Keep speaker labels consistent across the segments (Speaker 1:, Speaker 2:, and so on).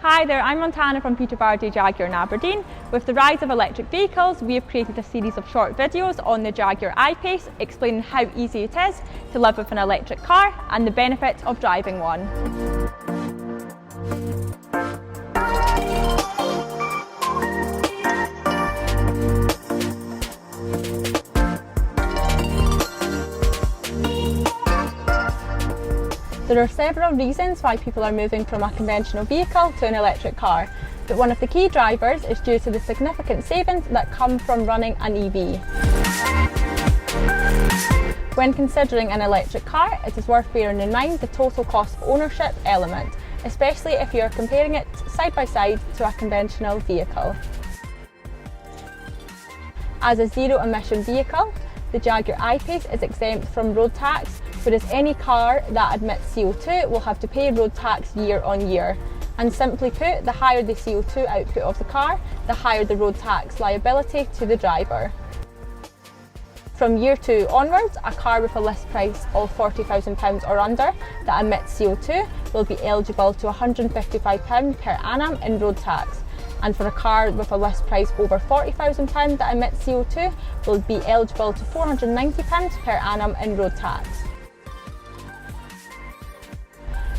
Speaker 1: Hi there, I'm Montana from Vardy, Jaguar in Aberdeen. With the rise of electric vehicles, we have created a series of short videos on the Jaguar I-Pace explaining how easy it is to live with an electric car and the benefits of driving one. There are several reasons why people are moving from a conventional vehicle to an electric car, but one of the key drivers is due to the significant savings that come from running an EV. When considering an electric car, it is worth bearing in mind the total cost of ownership element, especially if you are comparing it side by side to a conventional vehicle. As a zero-emission vehicle, the Jaguar I-Pace is exempt from road tax, whereas any car that emits CO2 will have to pay road tax year on year. And simply put, the higher the CO2 output of the car, the higher the road tax liability to the driver. From year 2 onwards, a car with a list price of £40,000 or under that emits CO2 will be eligible to £155 per annum in road tax. And for a car with a list price over £40,000 that emits CO2 will be eligible to £490 per annum in road tax.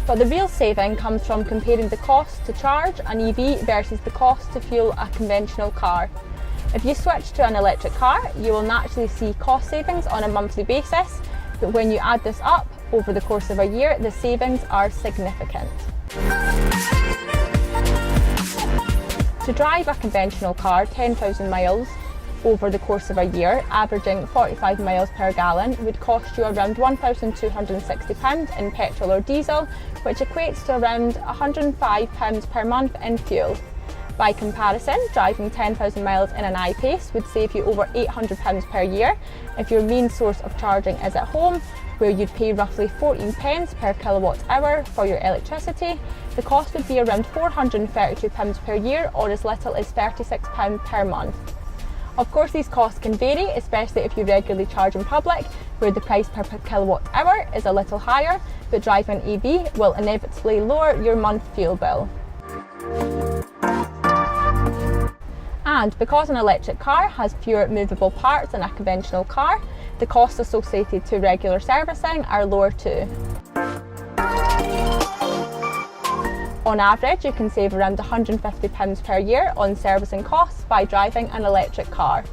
Speaker 1: But the real saving comes from comparing the cost to charge an EV versus the cost to fuel a conventional car. If you switch to an electric car, you will naturally see cost savings on a monthly basis, but when you add this up over the course of a year, the savings are significant. To drive a conventional car 10,000 miles over the course of a year, averaging 45 miles per gallon, would cost you around £1,260 in petrol or diesel, which equates to around £105 per month in fuel. By comparison, driving 10,000 miles in an I-Pace would save you over £800 per year if your main source of charging is at home, where you'd pay roughly 14 pence per kilowatt hour for your electricity. The cost would be around £432 per year, or as little as £36 per month. Of course, these costs can vary, especially if you regularly charge in public, where the price per kilowatt hour is a little higher, but driving an EV will inevitably lower your monthly fuel bill. And because an electric car has fewer movable parts than a conventional car, the costs associated to regular servicing are lower too. On average, you can save around £150 per year on servicing costs by driving an electric car.